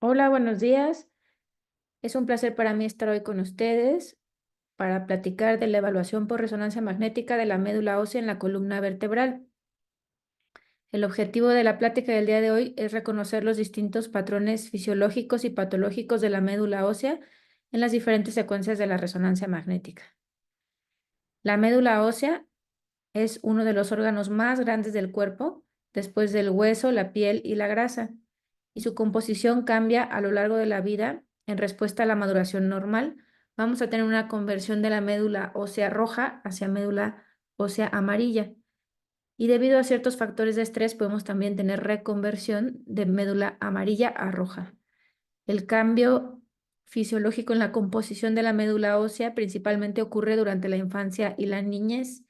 Hola, buenos días. Es un placer para mí estar hoy con ustedes para platicar de la evaluación por resonancia magnética de la médula ósea en la columna vertebral. El objetivo de la plática del día de hoy es reconocer los distintos patrones fisiológicos y patológicos de la médula ósea en las diferentes secuencias de la resonancia magnética. La médula ósea es uno de los órganos más grandes del cuerpo, después del hueso, la piel y la grasa, y su composición cambia a lo largo de la vida en respuesta a la maduración normal. Vamos a tener una conversión de la médula ósea roja hacia médula ósea amarilla. Y debido a ciertos factores de estrés, podemos también tener reconversión de médula amarilla a roja. El cambio fisiológico en la composición de la médula ósea principalmente ocurre durante la infancia y la niñez.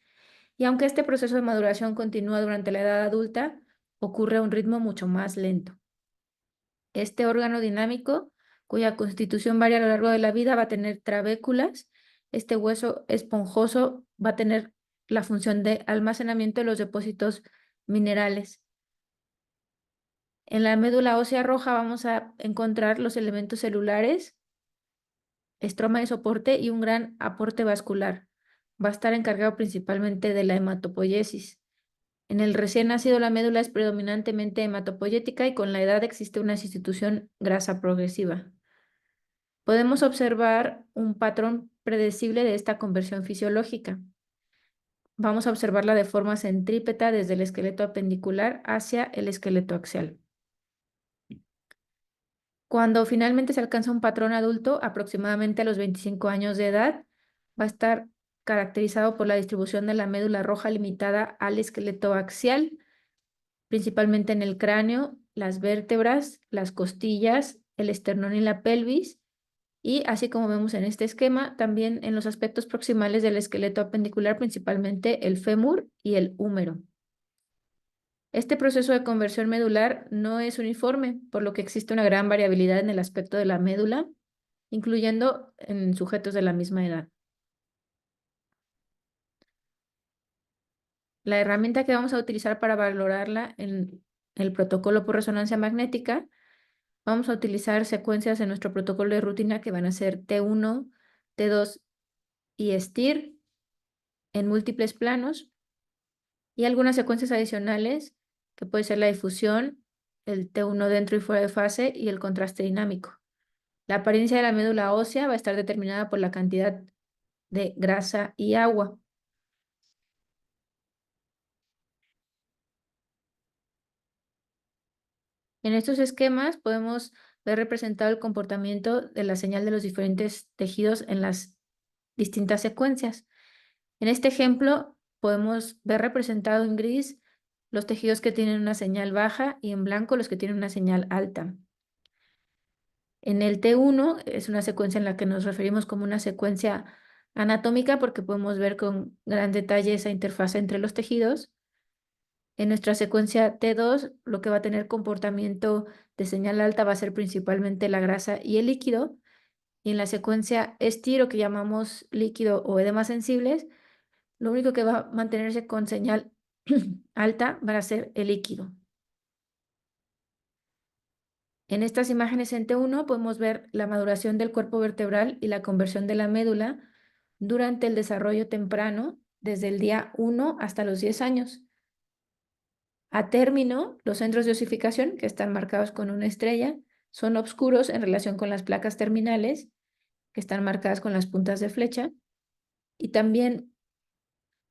Y aunque este proceso de maduración continúa durante la edad adulta, ocurre a un ritmo mucho más lento. Este órgano dinámico, cuya constitución varía a lo largo de la vida, va a tener trabéculas. Este hueso esponjoso va a tener la función de almacenamiento de los depósitos minerales. En la médula ósea roja vamos a encontrar los elementos celulares, estroma de soporte y un gran aporte vascular. Va a estar encargado principalmente de la hematopoiesis. En el recién nacido la médula es predominantemente hematopoyética y con la edad existe una sustitución grasa progresiva. Podemos observar un patrón predecible de esta conversión fisiológica. Vamos a observarla de forma centrípeta desde el esqueleto apendicular hacia el esqueleto axial. Cuando finalmente se alcanza un patrón adulto, aproximadamente a los 25 años de edad, va a estar caracterizado por la distribución de la médula roja limitada al esqueleto axial, principalmente en el cráneo, las vértebras, las costillas, el esternón y la pelvis, y así como vemos en este esquema, también en los aspectos proximales del esqueleto apendicular, principalmente el fémur y el húmero. Este proceso de conversión medular no es uniforme, por lo que existe una gran variabilidad en el aspecto de la médula, incluyendo en sujetos de la misma edad. La herramienta que vamos a utilizar para valorarla en el protocolo por resonancia magnética, vamos a utilizar secuencias en nuestro protocolo de rutina que van a ser T1, T2 y STIR en múltiples planos y algunas secuencias adicionales que puede ser la difusión, el T1 dentro y fuera de fase y el contraste dinámico. La apariencia de la médula ósea va a estar determinada por la cantidad de grasa y agua. En estos esquemas podemos ver representado el comportamiento de la señal de los diferentes tejidos en las distintas secuencias. En este ejemplo podemos ver representado en gris los tejidos que tienen una señal baja y en blanco los que tienen una señal alta. En el T1 es una secuencia en la que nos referimos como una secuencia anatómica porque podemos ver con gran detalle esa interfaz entre los tejidos. En nuestra secuencia T2, lo que va a tener comportamiento de señal alta va a ser principalmente la grasa y el líquido. Y en la secuencia estiro, que llamamos líquido o edemas sensibles, lo único que va a mantenerse con señal alta va a ser el líquido. En estas imágenes en T1 podemos ver la maduración del cuerpo vertebral y la conversión de la médula durante el desarrollo temprano, desde el día 1 hasta los 10 años. A término, los centros de osificación, que están marcados con una estrella, son oscuros en relación con las placas terminales, que están marcadas con las puntas de flecha, y también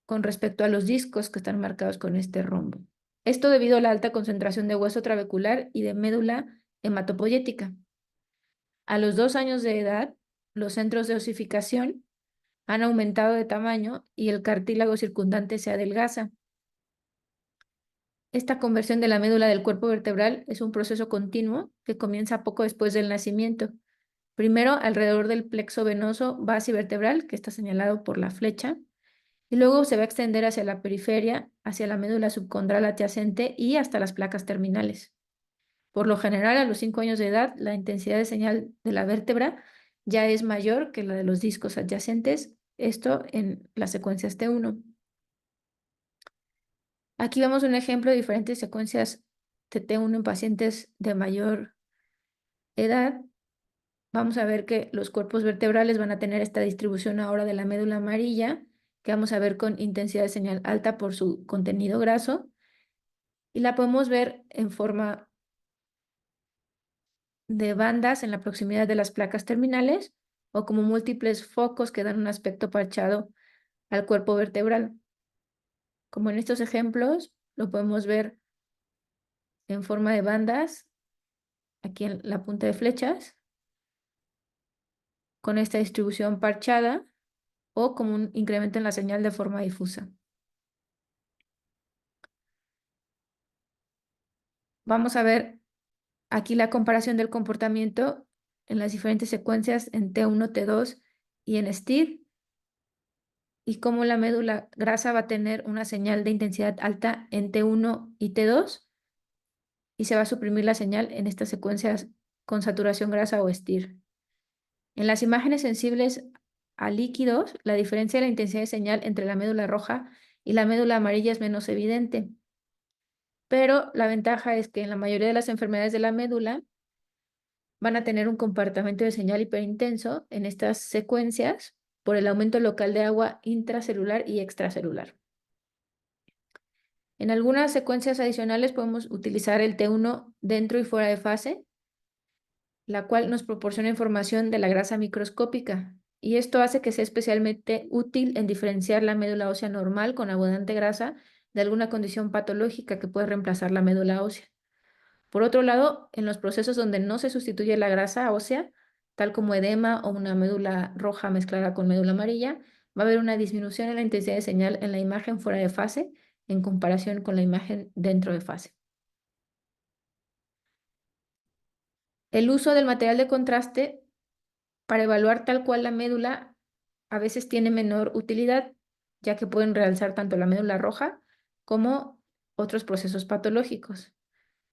con respecto a los discos, que están marcados con este rombo. Esto debido a la alta concentración de hueso trabecular y de médula hematopoyética. A los 2 años de edad, los centros de osificación han aumentado de tamaño y el cartílago circundante se adelgaza. Esta conversión de la médula del cuerpo vertebral es un proceso continuo que comienza poco después del nacimiento. Primero, alrededor del plexo venoso basivertebral, que está señalado por la flecha, y luego se va a extender hacia la periferia, hacia la médula subcondral adyacente y hasta las placas terminales. Por lo general, a los 5 años de edad, la intensidad de señal de la vértebra ya es mayor que la de los discos adyacentes, esto en las secuencias T1. Aquí vemos un ejemplo de diferentes secuencias de T1 en pacientes de mayor edad, vamos a ver que los cuerpos vertebrales van a tener esta distribución ahora de la médula amarilla, que vamos a ver con intensidad de señal alta por su contenido graso, y la podemos ver en forma de bandas en la proximidad de las placas terminales o como múltiples focos que dan un aspecto parchado al cuerpo vertebral. Como en estos ejemplos, lo podemos ver en forma de bandas, aquí en la punta de flechas, con esta distribución parchada o como un incremento en la señal de forma difusa. Vamos a ver aquí la comparación del comportamiento en las diferentes secuencias en T1, T2 y en STIR, y cómo la médula grasa va a tener una señal de intensidad alta en T1 y T2 y se va a suprimir la señal en estas secuencias con saturación grasa o STIR. En las imágenes sensibles a líquidos, la diferencia de la intensidad de señal entre la médula roja y la médula amarilla es menos evidente, pero la ventaja es que en la mayoría de las enfermedades de la médula van a tener un comportamiento de señal hiperintenso en estas secuencias por el aumento local de agua intracelular y extracelular. En algunas secuencias adicionales podemos utilizar el T1 dentro y fuera de fase, la cual nos proporciona información de la grasa microscópica, y esto hace que sea especialmente útil en diferenciar la médula ósea normal con abundante grasa de alguna condición patológica que puede reemplazar la médula ósea. Por otro lado, en los procesos donde no se sustituye la grasa ósea, tal como edema o una médula roja mezclada con médula amarilla, va a haber una disminución en la intensidad de señal en la imagen fuera de fase en comparación con la imagen dentro de fase. El uso del material de contraste para evaluar tal cual la médula a veces tiene menor utilidad, ya que pueden realzar tanto la médula roja como otros procesos patológicos.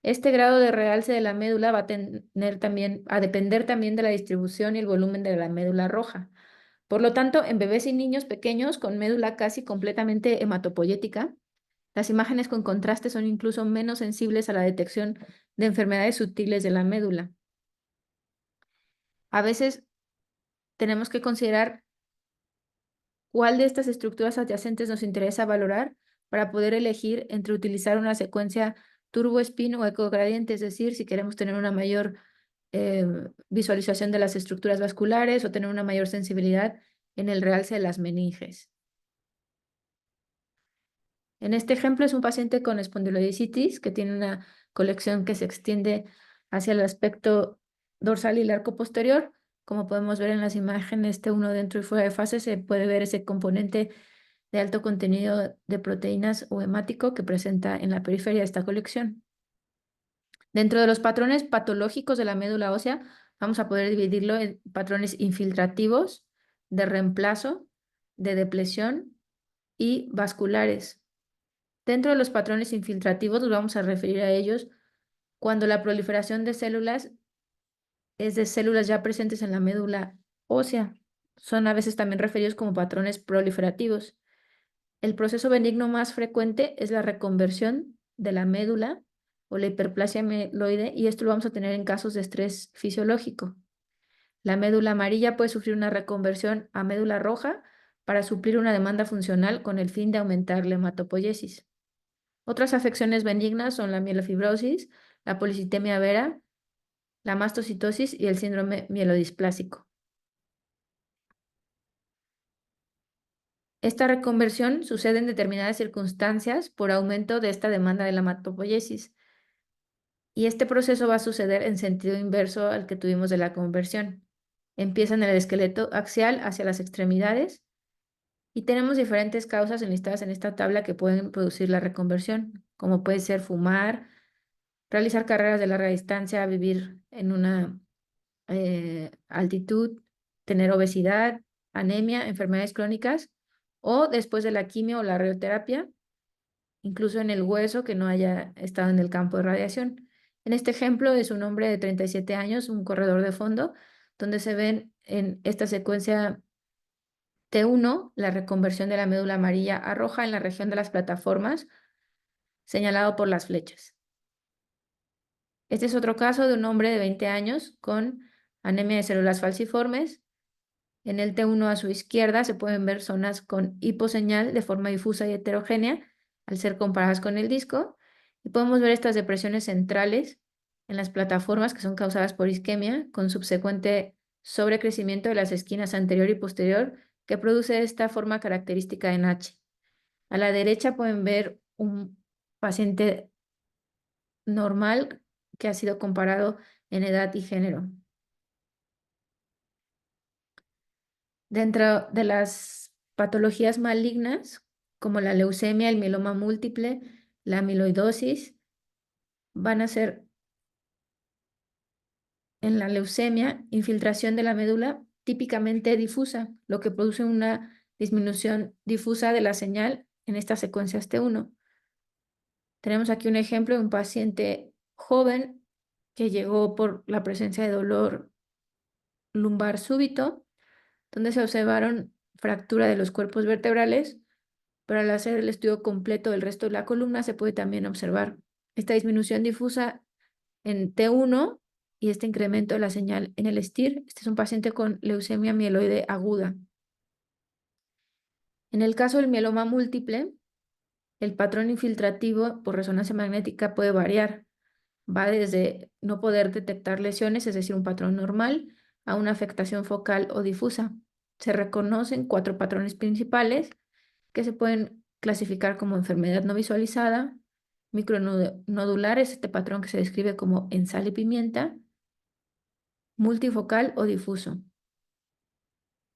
Este grado de realce de la médula va a depender también de la distribución y el volumen de la médula roja. Por lo tanto, en bebés y niños pequeños con médula casi completamente hematopoyética, las imágenes con contraste son incluso menos sensibles a la detección de enfermedades sutiles de la médula. A veces tenemos que considerar cuál de estas estructuras adyacentes nos interesa valorar para poder elegir entre utilizar una secuencia turbo-spin o ecogradiente, es decir, si queremos tener una mayor visualización de las estructuras vasculares o tener una mayor sensibilidad en el realce de las meninges. En este ejemplo es un paciente con espondilodicitis que tiene una colección que se extiende hacia el aspecto dorsal y el arco posterior. Como podemos ver en las imágenes T1 dentro y fuera de fase, se puede ver ese componente de alto contenido de proteínas o hemático que presenta en la periferia de esta colección. Dentro de los patrones patológicos de la médula ósea, vamos a poder dividirlo en patrones infiltrativos, de reemplazo, de depresión y vasculares. Dentro de los patrones infiltrativos nos vamos a referir a ellos cuando la proliferación de células es de células ya presentes en la médula ósea. Son a veces también referidos como patrones proliferativos. El proceso benigno más frecuente es la reconversión de la médula o la hiperplasia mieloide, y esto lo vamos a tener en casos de estrés fisiológico. La médula amarilla puede sufrir una reconversión a médula roja para suplir una demanda funcional con el fin de aumentar la hematopoiesis. Otras afecciones benignas son la mielofibrosis, la policitemia vera, la mastocitosis y el síndrome mielodisplásico. Esta reconversión sucede en determinadas circunstancias por aumento de esta demanda de la hematopoiesis, y este proceso va a suceder en sentido inverso al que tuvimos de la conversión. Empieza en el esqueleto axial hacia las extremidades, y tenemos diferentes causas enlistadas en esta tabla que pueden producir la reconversión, como puede ser fumar, realizar carreras de larga distancia, vivir en una altitud, tener obesidad, anemia, enfermedades crónicas, o después de la quimio o la radioterapia, incluso en el hueso que no haya estado en el campo de radiación. En este ejemplo es un hombre de 37 años, un corredor de fondo, donde se ven en esta secuencia T1 la reconversión de la médula amarilla a roja en la región de las plataformas, señalado por las flechas. Este es otro caso de un hombre de 20 años con anemia de células falciformes. En el T1 a su izquierda se pueden ver zonas con hiposeñal de forma difusa y heterogénea al ser comparadas con el disco. Y podemos ver estas depresiones centrales en las plataformas que son causadas por isquemia, con subsecuente sobrecrecimiento de las esquinas anterior y posterior, que produce esta forma característica en H. A la derecha pueden ver un paciente normal que ha sido comparado en edad y género. Dentro de las patologías malignas, como la leucemia, el mieloma múltiple, la amiloidosis, van a ser en la leucemia infiltración de la médula típicamente difusa, lo que produce una disminución difusa de la señal en estas secuencias T1. Tenemos aquí un ejemplo de un paciente joven que llegó por la presencia de dolor lumbar súbito, donde se observaron fractura de los cuerpos vertebrales, pero al hacer el estudio completo del resto de la columna se puede también observar esta disminución difusa en T1 y este incremento de la señal en el STIR. Este es un paciente con leucemia mieloide aguda. En el caso del mieloma múltiple, el patrón infiltrativo por resonancia magnética puede variar. Va desde no poder detectar lesiones, es decir, un patrón normal, a una afectación focal o difusa. Se reconocen 4 patrones principales que se pueden clasificar como enfermedad no visualizada, micronodular es este patrón que se describe como en sal y pimienta, multifocal o difuso.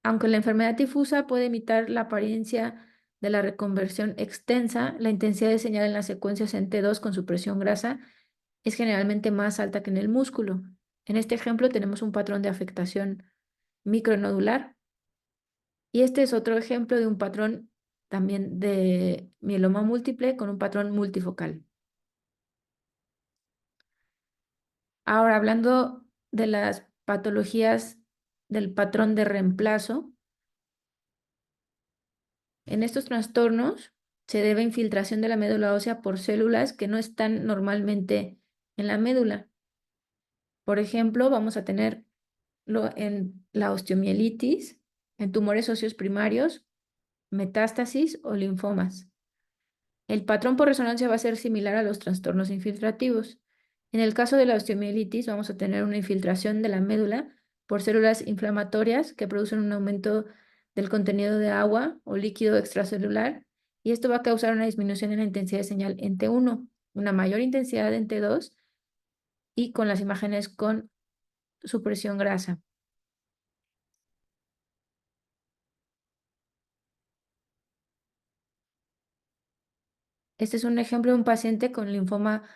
Aunque la enfermedad difusa puede imitar la apariencia de la reconversión extensa, la intensidad de señal en las secuencias en T2 con supresión grasa es generalmente más alta que en el músculo. En este ejemplo tenemos un patrón de afectación micronodular y este es otro ejemplo de un patrón también de mieloma múltiple con un patrón multifocal. Ahora, hablando de las patologías del patrón de reemplazo, en estos trastornos se debe infiltración de la médula ósea por células que no están normalmente en la médula. Por ejemplo, vamos a tenerlo en la osteomielitis, en tumores óseos primarios, metástasis o linfomas. El patrón por resonancia va a ser similar a los trastornos infiltrativos. En el caso de la osteomielitis, vamos a tener una infiltración de la médula por células inflamatorias que producen un aumento del contenido de agua o líquido extracelular, y esto va a causar una disminución en la intensidad de señal en T1, una mayor intensidad en T2 y con las imágenes con supresión grasa. Este es un ejemplo de un paciente con linfoma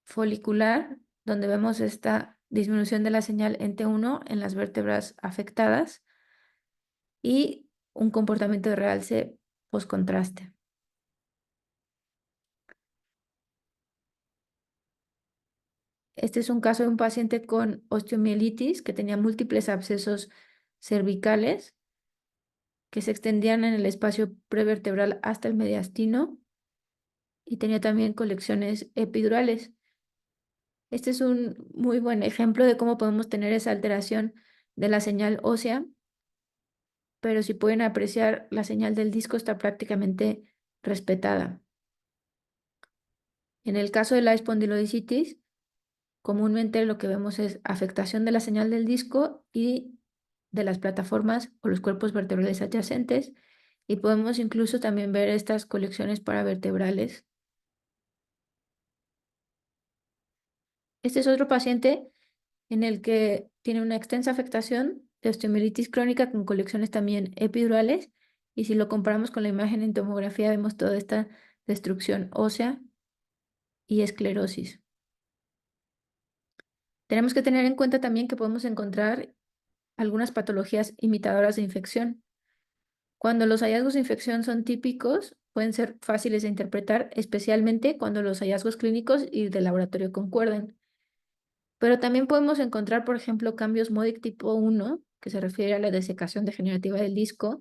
folicular, donde vemos esta disminución de la señal en T1 en las vértebras afectadas y un comportamiento de realce postcontraste. Este es un caso de un paciente con osteomielitis que tenía múltiples abscesos cervicales que se extendían en el espacio prevertebral hasta el mediastino y tenía también colecciones epidurales. Este es un muy buen ejemplo de cómo podemos tener esa alteración de la señal ósea, pero si pueden apreciar, la señal del disco está prácticamente respetada. En el caso de la espondilodicitis, comúnmente lo que vemos es afectación de la señal del disco y de las plataformas o los cuerpos vertebrales adyacentes, y podemos incluso también ver estas colecciones paravertebrales. Este es otro paciente en el que tiene una extensa afectación de osteomielitis crónica con colecciones también epidurales, y si lo comparamos con la imagen en tomografía vemos toda esta destrucción ósea y esclerosis. Tenemos que tener en cuenta también que podemos encontrar algunas patologías imitadoras de infección. Cuando los hallazgos de infección son típicos, pueden ser fáciles de interpretar, especialmente cuando los hallazgos clínicos y de laboratorio concuerdan. Pero también podemos encontrar, por ejemplo, cambios MODIC tipo 1, que se refiere a la desecación degenerativa del disco,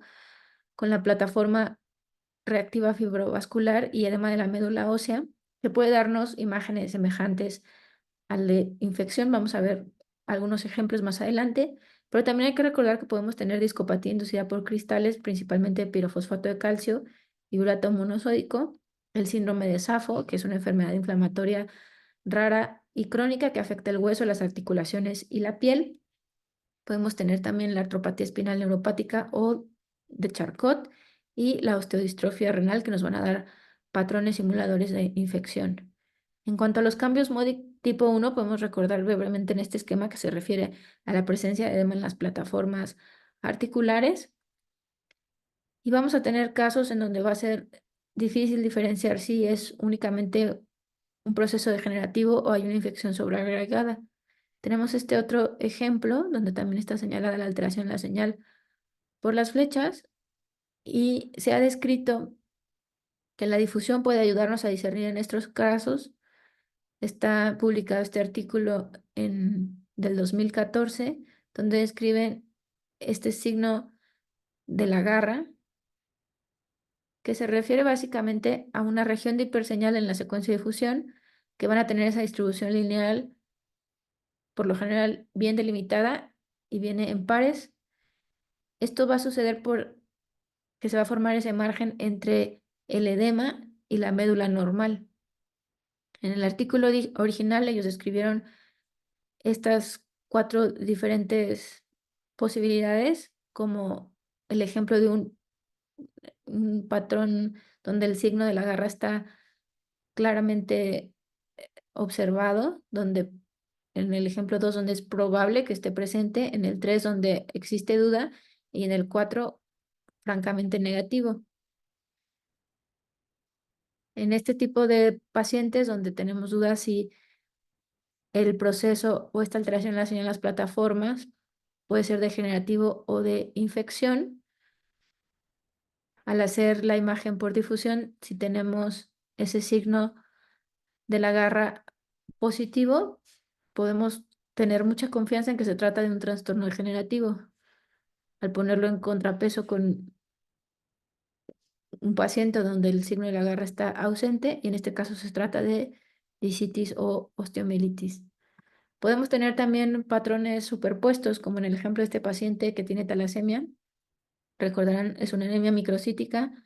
con la plataforma reactiva fibrovascular y edema de la médula ósea, que puede darnos imágenes semejantes al de infección. Vamos a ver algunos ejemplos más adelante, pero también hay que recordar que podemos tener discopatía inducida por cristales, principalmente pirofosfato de calcio y urato monosódico, el síndrome de Safo, que es una enfermedad inflamatoria rara y crónica que afecta el hueso, las articulaciones y la piel. Podemos tener también la artropatía espinal neuropática o de Charcot y la osteodistrofia renal, que nos van a dar patrones simuladores de infección. En cuanto a los cambios MODY tipo 1, podemos recordar brevemente en este esquema que se refiere a la presencia de edema en las plataformas articulares, y vamos a tener casos en donde va a ser difícil diferenciar si es únicamente un proceso degenerativo o hay una infección sobreagregada. Tenemos este otro ejemplo donde también está señalada la alteración en la señal por las flechas, y se ha descrito que la difusión puede ayudarnos a discernir en estos casos. Está publicado este artículo del 2014, donde describen este signo de la garra, que se refiere básicamente a una región de hiperseñal en la secuencia de difusión que van a tener esa distribución lineal, por lo general bien delimitada y viene en pares. Esto va a suceder por que se va a formar ese margen entre el edema y la médula normal. En el artículo original ellos describieron estas cuatro diferentes posibilidades como el ejemplo de un patrón donde el signo de la garra está claramente observado, donde en el ejemplo 2 donde es probable que esté presente, en el 3 donde existe duda y en el 4 francamente negativo. En este tipo de pacientes donde tenemos dudas si el proceso o esta alteración en la señal en las plataformas puede ser degenerativo o de infección, al hacer la imagen por difusión, si tenemos ese signo de la garra positivo, podemos tener mucha confianza en que se trata de un trastorno degenerativo. Al ponerlo en contrapeso con un paciente donde el signo de la garra está ausente, y en este caso se trata de discitis o osteomielitis. Podemos tener también patrones superpuestos, como en el ejemplo de este paciente que tiene talasemia. Recordarán, es una anemia microcítica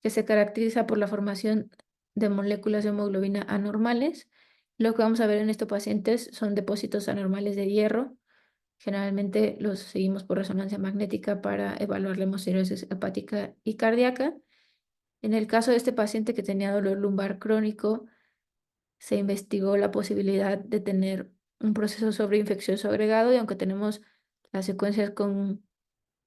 que se caracteriza por la formación de moléculas de hemoglobina anormales. Lo que vamos a ver en estos pacientes son depósitos anormales de hierro. Generalmente los seguimos por resonancia magnética para evaluar la hemocirrosis hepática y cardíaca. En el caso de este paciente que tenía dolor lumbar crónico, se investigó la posibilidad de tener un proceso sobreinfeccioso agregado, y aunque tenemos las secuencias con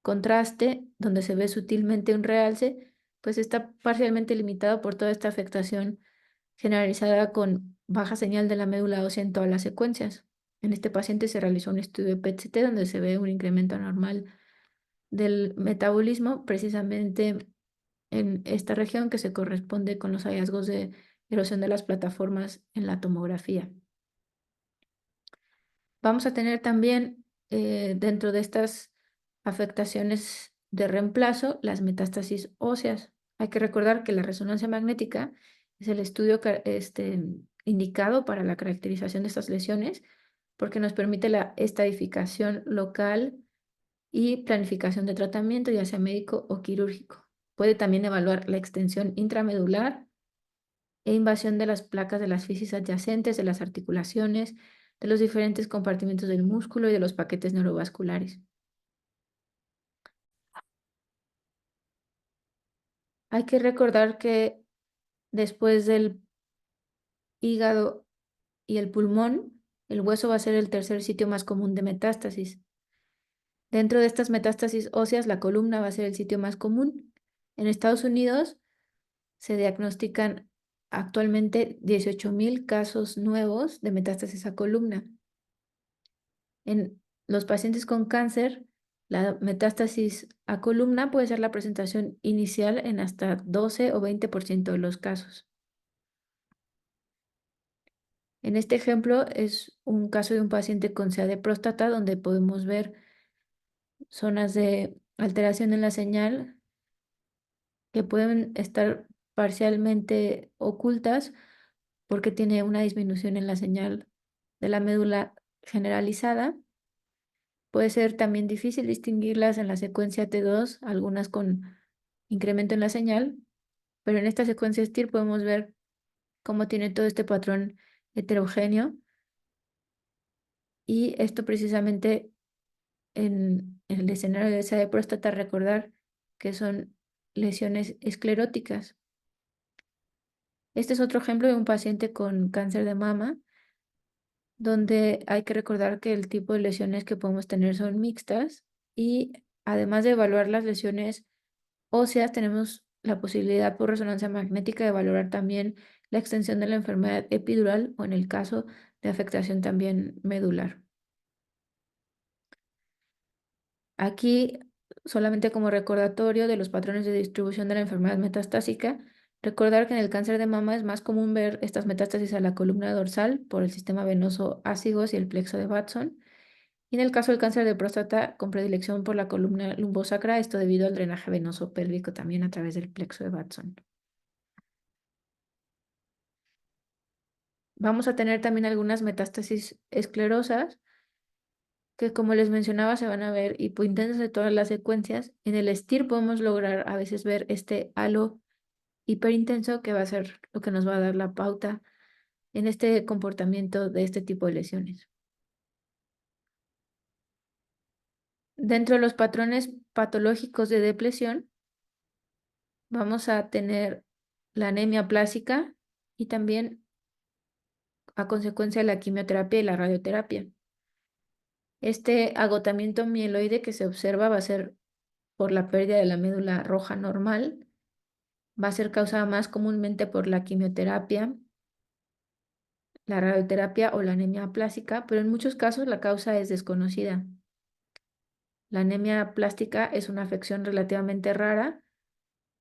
contraste, donde se ve sutilmente un realce, pues está parcialmente limitado por toda esta afectación generalizada con baja señal de la médula ósea en todas las secuencias. En este paciente se realizó un estudio de PET-CT donde se ve un incremento anormal del metabolismo, precisamente en esta región que se corresponde con los hallazgos de erosión de las plataformas en la tomografía. Vamos a tener también dentro de estas afectaciones de reemplazo las metástasis óseas. Hay que recordar que la resonancia magnética es el estudio indicado para la caracterización de estas lesiones, porque nos permite la estadificación local y planificación de tratamiento, ya sea médico o quirúrgico. Puede también evaluar la extensión intramedular e invasión de las placas de las fisis adyacentes, de las articulaciones, de los diferentes compartimentos del músculo y de los paquetes neurovasculares. Hay que recordar que después del hígado y el pulmón, el hueso va a ser el tercer sitio más común de metástasis. Dentro de estas metástasis óseas, la columna va a ser el sitio más común. En Estados Unidos se diagnostican actualmente 18,000 casos nuevos de metástasis a columna. En los pacientes con cáncer, la metástasis a columna puede ser la presentación inicial en hasta 12 o 20% de los casos. En este ejemplo es un caso de un paciente con CA de próstata donde podemos ver zonas de alteración en la señal que pueden estar parcialmente ocultas porque tiene una disminución en la señal de la médula generalizada. Puede ser también difícil distinguirlas en la secuencia T2, algunas con incremento en la señal, pero en esta secuencia STIR podemos ver cómo tiene todo este patrón heterogéneo, y esto precisamente en el escenario de esa de próstata, recordar que son lesiones escleróticas. Este es otro ejemplo de un paciente con cáncer de mama, donde hay que recordar que el tipo de lesiones que podemos tener son mixtas, y además de evaluar las lesiones óseas, tenemos la posibilidad por resonancia magnética de valorar también la extensión de la enfermedad epidural o en el caso de afectación también medular. Aquí, solamente como recordatorio de los patrones de distribución de la enfermedad metastásica, recordar que en el cáncer de mama es más común ver estas metástasis a la columna dorsal por el sistema venoso ácigos y el plexo de Watson. Y en el caso del cáncer de próstata, con predilección por la columna lumbosacra, esto debido al drenaje venoso pélvico también a través del plexo de Watson. Vamos a tener también algunas metástasis esclerosas que, como les mencionaba, se van a ver hipointensas de todas las secuencias. En el STIR podemos lograr a veces ver este halo hiperintenso, que va a ser lo que nos va a dar la pauta en este comportamiento de este tipo de lesiones. Dentro de los patrones patológicos de depresión, vamos a tener la anemia plástica y también a consecuencia de la quimioterapia y la radioterapia. Este agotamiento mieloide que se observa va a ser por la pérdida de la médula roja normal, va a ser causada más comúnmente por la quimioterapia, la radioterapia o la anemia plástica, pero en muchos casos la causa es desconocida. La anemia plástica es una afección relativamente rara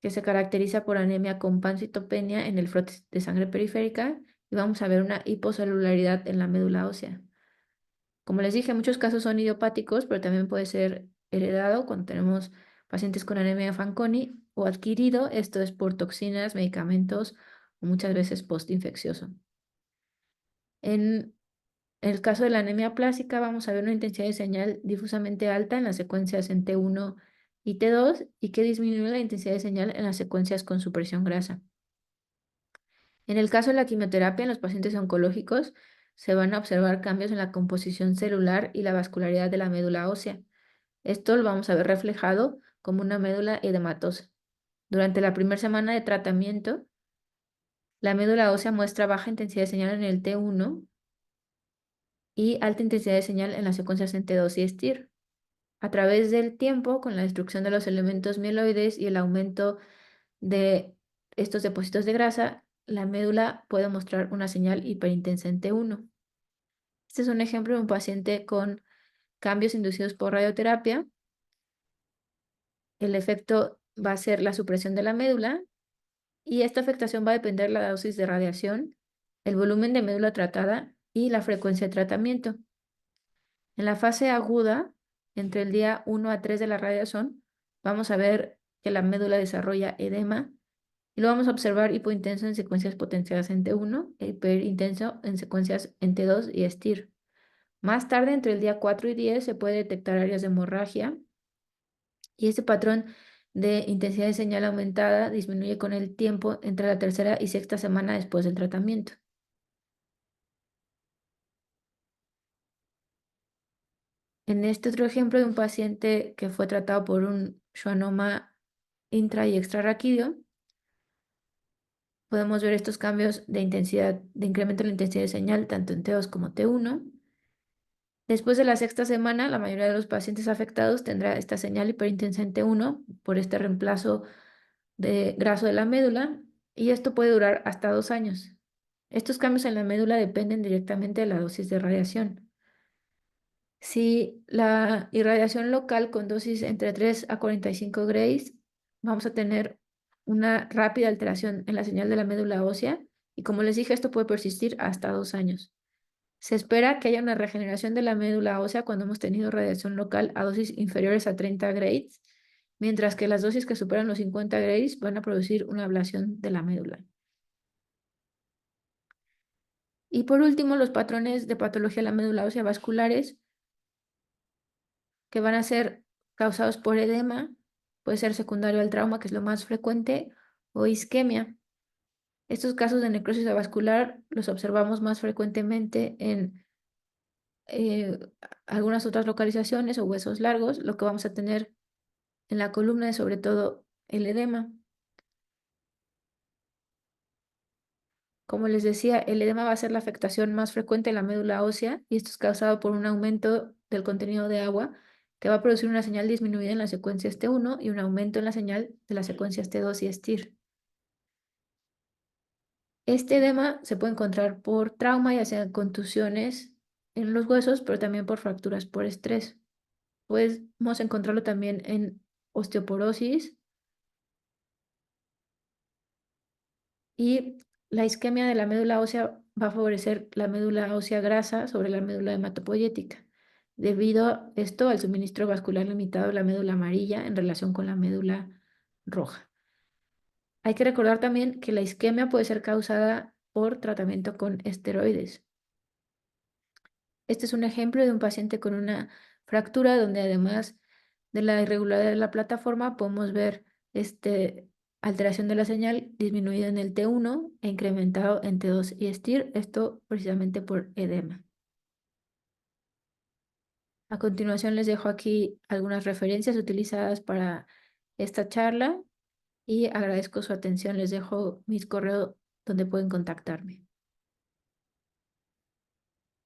que se caracteriza por anemia con pancitopenia en el frotis de sangre periférica, y vamos a ver una hipocelularidad en la médula ósea. Como les dije, muchos casos son idiopáticos, pero también puede ser heredado cuando tenemos pacientes con anemia de Fanconi, o adquirido, esto es por toxinas, medicamentos o muchas veces postinfeccioso. En el caso de la anemia plástica, vamos a ver una intensidad de señal difusamente alta en las secuencias en T1 y T2, y que disminuye la intensidad de señal en las secuencias con supresión grasa. En el caso de la quimioterapia, en los pacientes oncológicos, se van a observar cambios en la composición celular y la vascularidad de la médula ósea. Esto lo vamos a ver reflejado como una médula edematosa. Durante la primera semana de tratamiento, la médula ósea muestra baja intensidad de señal en el T1 y alta intensidad de señal en las secuencias en T2 y STIR. A través del tiempo, con la destrucción de los elementos mieloides y el aumento de estos depósitos de grasa, la médula puede mostrar una señal hiperintensa en T1. Este es un ejemplo de un paciente con cambios inducidos por radioterapia. El efecto va a ser la supresión de la médula, y esta afectación va a depender de la dosis de radiación, el volumen de médula tratada y la frecuencia de tratamiento. En la fase aguda, entre el día 1 a 3 de la radiación, vamos a ver que la médula desarrolla edema, y lo vamos a observar hipointenso en secuencias potenciadas en T1 e hiperintenso en secuencias en T2 y STIR. Más tarde, entre el día 4 y 10, se puede detectar áreas de hemorragia, y este patrón de intensidad de señal aumentada disminuye con el tiempo entre la tercera y sexta semana después del tratamiento. En este otro ejemplo de un paciente que fue tratado por un schwannoma intra y extrarraquídeo, podemos ver estos cambios de intensidad, de incremento en la intensidad de señal, tanto en T2 como T1. Después de la sexta semana, la mayoría de los pacientes afectados tendrá esta señal hiperintensa en T1 por este reemplazo de graso de la médula, y esto puede durar hasta 2 años. Estos cambios en la médula dependen directamente de la dosis de radiación. Si la irradiación local con dosis entre 3 a 45 grays, vamos a tener una rápida alteración en la señal de la médula ósea, y como les dije, esto puede persistir hasta 2 años. Se espera que haya una regeneración de la médula ósea cuando hemos tenido radiación local a dosis inferiores a 30 grays, mientras que las dosis que superan los 50 grays van a producir una ablación de la médula. Y por último, los patrones de patología de la médula ósea vasculares que van a ser causados por edema, puede ser secundario al trauma, que es lo más frecuente, o isquemia. Estos casos de necrosis vascular los observamos más frecuentemente en eh, algunas otras localizaciones o huesos largos. Lo que vamos a tener en la columna es sobre todo el edema. Como les decía, el edema va a ser la afectación más frecuente de la médula ósea y esto es causado por un aumento del contenido de agua que va a producir una señal disminuida en las secuencias T1 y un aumento en la señal de las secuencias T2 y STIR. Este edema se puede encontrar por trauma, ya sea contusiones en los huesos, pero también por fracturas por estrés. Podemos encontrarlo también en osteoporosis y la isquemia de la médula ósea va a favorecer la médula ósea grasa sobre la médula hematopoyética, debido a esto al suministro vascular limitado de la médula amarilla en relación con la médula roja. Hay que recordar también que la isquemia puede ser causada por tratamiento con esteroides. Este es un ejemplo de un paciente con una fractura donde además de la irregularidad de la plataforma podemos ver alteración de la señal disminuida en el T1 e incrementado en T2 y STIR, esto precisamente por edema. A continuación les dejo aquí algunas referencias utilizadas para esta charla y agradezco su atención. Les dejo mis correos donde pueden contactarme.